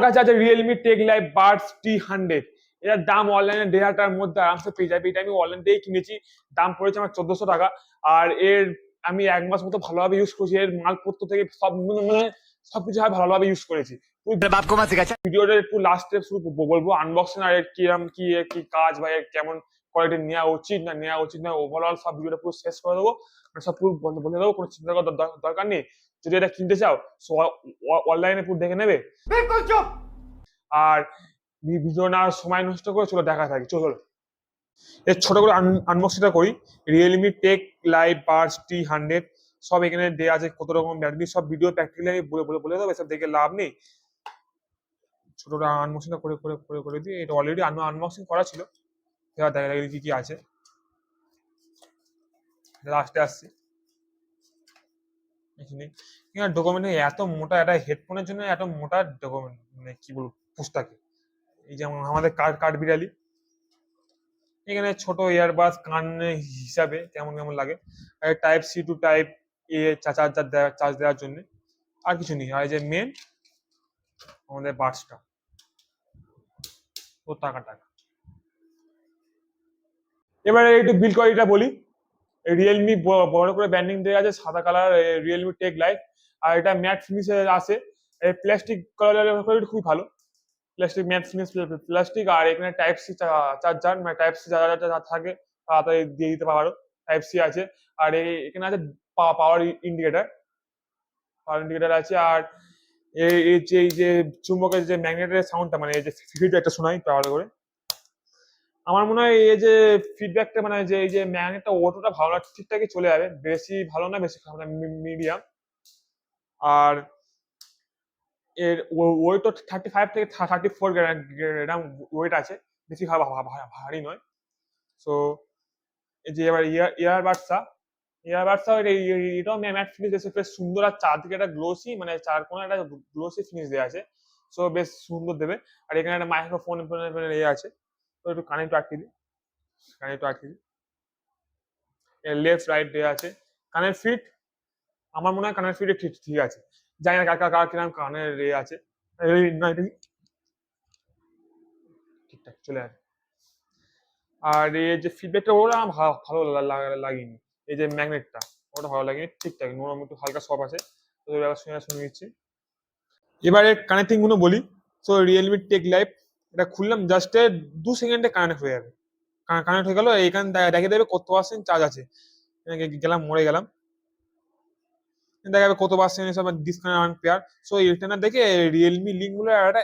কাছে আছে Realme TechLife T100। এটার দাম অনলাইনে 1,500 টাকার মধ্যে আরামসে পেয়ে যাবে। এটা আমি অনলাইন থেকেই কিনেছি, দাম পড়েছে আমার 1400 টাকা। আর এর আমি 1 মাস মতো ভালোভাবে ইউজ করেছি। এর মালপত্র থেকে মানে সবকিছু ভালোভাবে ইউজ করেছি। ভিডিওটা একটু লাস্টে শুরু বলবো আনবক্সিং আর এর কিরম কি কি কাজ বা এর কেমন কোয়ালিটি নেওয়া উচিত না নেওয়া উচিত না, ওভারঅল সব ভিডিওটা পুরো শেষ করে দেবো, সব পুরো বলে দেবো। কোনো চিন্তা করার দরকার নেই। যদি এটা কিনতে চাও অনলাইনে পুরো দেখে নেবে। আর ভিডিও না সময় নষ্ট করে চলো দেখা থাকে। চলো এর ছোট করে আনবক্সিংটা করি। Realme take live Buds T100 সব এখানে দেওয়া আছে, কত রকম ব্যাটারি সব ভিডিও প্র্যাকটিক্যালি আমি বলে দেবো, এসব দেখে লাভ নেই। ছোট করে আনবক্সিংটা করে দিই। এটা অলরেডি আনবক্সিং করা ছিল, দেখা দেখা কি কি আছে। লাস্টে আসছি এখানে ডকুমেন্ট এত মোটা, একটা হেডফোনের জন্য এত মোটা ডকুমেন্ট, মানে কি বলবো পুস্তকে। এই যেমন আমাদের কাঠ বিড়ালি, এখানে ছোট ইয়ারবাস কান হিসাবে কেমন কেমন লাগে। টাইপ সি টু টাইপ এ চার্জ দেওয়ার জন্য, আর কিছু নেই। আর এই যে মেন আমাদের বাডসটা, ও টাকা। এবারে একটু বিল কোয়ালিটিটা বলি। রিয়েলমি বড় করে ব্র্যান্ডিং দেওয়া আছে, সাদা কালার, রিয়েলমি টেক লাইফ। আর এটা ম্যাট ফিনিশে আছে। প্লাস্টিক কোয়ালিটি খুবই ভালো, প্লাস্টিক ম্যাট ফিনিশ প্লাস্টিক। আর এখানে টাইপ সি চার্জার, মানে টাইপ সি চার্জারটা থাকে তাড়াতাড়ি দিয়ে দিতে পারো, টাইপ সি আছে। আর এখানে আছে পাওয়ার ইন্ডিকেটার আছে। আর এই যে চুম্বকের যে ম্যাগনেটের সাউন্ডটা, মানে এই যে ফিডব্যাকটা শোনাই পাওয়ার করে, আমার মনে হয় এই যে ফিডব্যাকটা, মানে যে এই যে ম্যাগনেটটা অতটা ভালো না, ঠিকঠাকই চলে যাবে, বেশি ভালো না বেশি খারাপ না, মিডিয়াম। আর এর ওয়েট 35 থেকে 34 গ্রাম ওয়েট আছে, বেশি ভারী নয়। সো এই যে এবার ইয়ারবাডসটা এটাও ম্যাট ফিনিশ, বেশ সুন্দর। আর চারদিকে একটা গ্লোসি, মানে চার কোণে একটা গ্লোসি ফিনিশ দেওয়া আছে, সো বেশ সুন্দর দেবে। আর এখানে একটা মাইক্রোফোন আছে, তো একটু কানেক্ট আটকে দিই। লেফট রাইট দেওয়া আছে। কানের ফিট আমার মনে হয় কানের ফিটে ঠিক আছে, জানি না কার কিরকম কানের আছে। ঠিকঠাক চলে আসে। আর এই যে ফিডব্যাকটা ওটা আমার ভালো লাগেনি, এই যে ম্যাগনেটটা ওটা ভালো লাগেনি, ঠিকঠাক নরম একটু হালকা সফট আছে। তো শুনে নিচ্ছি। এবারে কানেক্টিং গুলো বলি। সো রিয়েলমি টেক লাইফ এটা খুললাম, জাস্ট 2 সেকেন্ডে কানেক্ট হয়ে যাবে। কানেক্ট হয়ে গেল, এইখানে দেখে দেবে কত পার্সেন্ট চার্জ আছে। গেলাম, মরে গেলাম, দেখা যাবে কত পার্সেন্ট হিসাবে ডিসকাউন্ট পেয়ার। সো এখানে দেখে রিয়েলমি লিঙ্ক গুলো একটা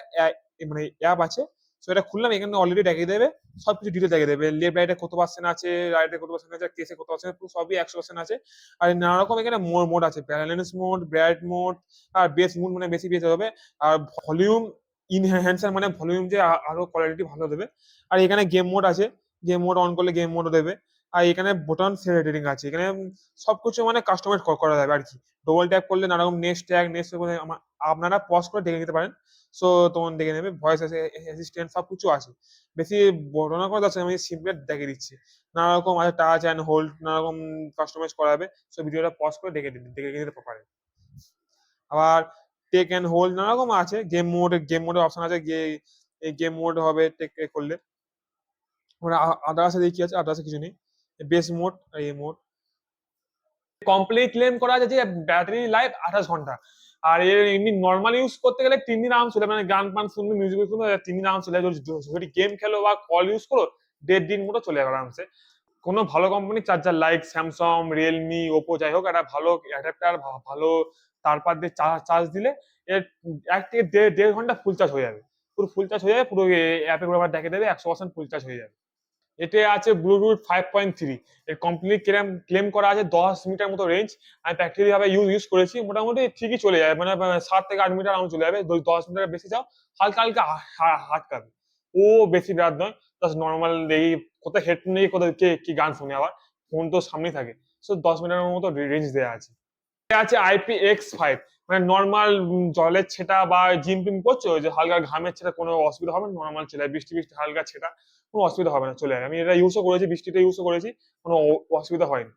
মানে অ্যাপ আছে, সো এটা খুললাম, এখানে অলরেডি দেখিয়ে দেবে সবকিছু ডিটেল দেখিয়ে দেবে, লেফট রাইটে কত পার্সেন্ট আছে, রাইটে কত পার্সেন্ট আছে, কেসে কত পার্সেন্ট, সবই 100% আছে। আর নানা রকম এখানে মোড আছে, ব্যালেন্স মোড, ব্রাইট মোড, আর বেস মোড, মানে বেশি হবে। আর ভলিউম ইনহ্যান্সার, মানে ভলিউম যে আরো কোয়ালিটি ভালো দেবে। আর এখানে গেম মোড আছে, গেম মোড অন করলে গেম মোডও দেবে। আর এখানে বোটাম সেটিং আছে, এখানে সবকিছু মানে কাস্টমাইজ করা যাবে আর কি। ডবল ট্যাপ করলে নানা রকম নেক্সট আপনারা পজ করে দেখে নিতে পারেন। সো তখন দেখে নেবে, ভয়েস অ্যাসিস্ট্যান্ট সবকিছু আছে। বেশি বর্ণনা করে যাচ্ছে, আমি সিম্পল দেখিয়ে দিচ্ছি। নানা রকম আছে, টাচ অ্যান্ড হোল্ড, নানা রকম কাস্টমাইজ করা যাবে। সো ভিডিওটা পজ করে দেখে নিতে পারেন। আবার টেক অ্যান্ড হোল্ড নানা রকম আছে। গেম মোডের অপশন আছে, গেম মোড হবে টেক করলে। আদার্সে দেখি আছে, আদার্সে কিছু নেই। বেস মোড আর এই মোড কমপ্লিট ক্লেম করা আছে যে ব্যাটারি লাইফ 28 ঘন্টা। আর এর এমনি নর্মাল ইউজ করতে গেলে 3 দিন আরাম চলে, মানে গান পান শুনবে, মিউজিক শুনবে, 3 দিন আরাম চলে। যদি গেম খেলো বা কল ইউজ করো 1.5 দিন মতো চলে যাবে আরামসে। কোনো ভালো company charger like Samsung, Realme, Oppo, যাই হোক, একটা ভালো অ্যাডাপ্টার, ভালো তারপর দিয়ে চার্জ দিলে এর 1 থেকে 1.5 ঘন্টা ফুল চার্জ হয়ে যাবে। পুরো ফুল চার্জ হয়ে যাবে, পুরো অ্যাপে পুরো আবার দেখে দেবে 100% ফুল চার্জ হয়ে যাবে। এতে আছে ব্লুটুথ 5.3। এর কমপ্লিট ক্লেম করা আছে 10 মিটার মতো রেঞ্জ। আমি প্র্যাকটিক্যালি ভাবে ইউজ করেছি, মোটামুটি ঠিকই চলে যাবে, মানে 7 থেকে 8 মিটার আমার চলে যাবে। 10 মিটার বেশি যাও হালকা হালকা হাটকাবে, ও বেশি রাত নয়, জাস্ট নর্মাল এই কোথায় হেডফোন নিয়ে কোথায় কে কি গান শুনে, আবার ফোন তো সামনেই থাকে। সো 10 মিটারের মতো রেঞ্জ দেওয়া আছে। আছে IPX5, মানে নর্মাল জলের ছেটা বা জিম টিম করছো, যে হালকা ঘামের ছেটা কোনো অসুবিধা হবে না, নর্মাল চলে যায়। বৃষ্টি বৃষ্টি হালকা ছেটা কোনো অসুবিধা হবে না, চলে যায়। আমি এটা ইউজও করেছি, বৃষ্টিতে ইউজও করেছি, কোনো অসুবিধা হয়নি।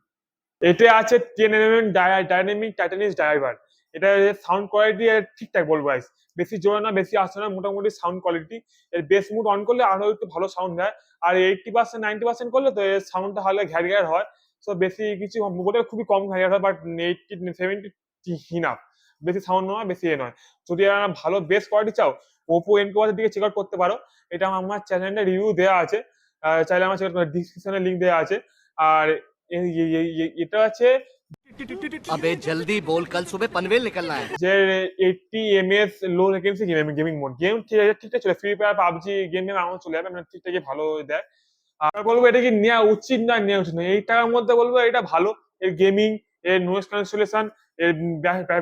এতে আছে 10mm ডাইনামিক টাইটানিস ড্রাইভার। এটা সাউন্ড কোয়ালিটি ঠিকঠাক বলবো গাইস, বেশি জোরে না বেশি আসছে না, মোটামুটি সাউন্ড কোয়ালিটি। এর বেস মুড অন করলে আরো একটু ভালো সাউন্ড দেয়, আর 80% 90% করলে তো এর সাউন্ডটা হালকা ঘ্যার ঘ্যার হয়। তো বেশি কিছু বলে খুবই কম ঘ্যার ঘ্যার হয়, বাট 80 70 হিনাফ, বেশি সাউন্ড নয় বেশি এ নয়। যদি ভালো বেস কোয়ালিটি চাও, ওপো এনকোয়ার দিকে চেক আউট করতে পারো। এটা আমার চ্যানেলে রিভিউ দেওয়া আছে, চাইলে আমার ডিসক্রিপশনে লিঙ্ক দেওয়া আছে। আর এটা আছে अबे जल्दी बोल कल सुबह पनवेल निकलना है। যে 80 ms লো লেটেন্সি গেমিং মোড, গেম ঠিক আছে ঠিকঠাক চলে, ফ্রি ফায়ার পাবজি গেম আমার চলে যাবে, মানে ঠিকঠাকই ভালো দেয়। আর বলবো এটা কি নেওয়া উচিত না নেওয়া উচিত না, এই টাকার মধ্যে বলবো এটা ভালো। এর গেমিং, এর নয়েজ ক্যান্সেলেশন, এর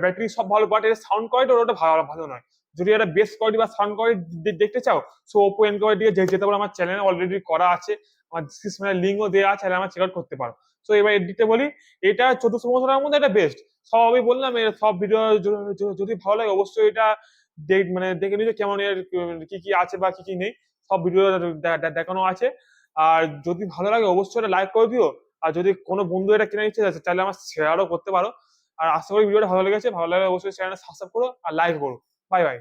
ব্যাটারি সব ভালো, বাট এর সাউন্ড কোয়ালিটি ওটা ভালো ভালো নয়। যদি এটা বেস্ট কোয়ালিটি বা সাউন্ড কোয়ালিটি দেখতে চাও, সো ওপো এন কোয়ালিটি যেতে পারো, আমার চ্যানেলে অলরেডি করা আছে, আমার ডিসক্রিপশনে লিঙ্কও দেওয়া আছে, আর আমার চেক আউট করতে পারো। তো এবার এদিকটা বলি, এটা 1400 টাকার মধ্যে এটা বেস্ট। সব আমি বললাম, এর সব ভিডিও যদি ভালো লাগে অবশ্যই এটা মানে দেখে নিতে কেমন, এর কি কি আছে বা কি কি নেই, সব ভিডিও দেখানো আছে। আর যদি ভালো লাগে অবশ্যই এটা লাইক করে দিও। আর যদি কোনো বন্ধু এটা কেনার ইচ্ছে আছে তাহলে আমার শেয়ারও করতে পারো। আর আশা করি ভিডিওটা ভালো লেগেছে, ভালো লাগলে অবশ্যই চ্যানেলটা সাবস্ক্রাইব করো আর লাইক করো। Bye bye.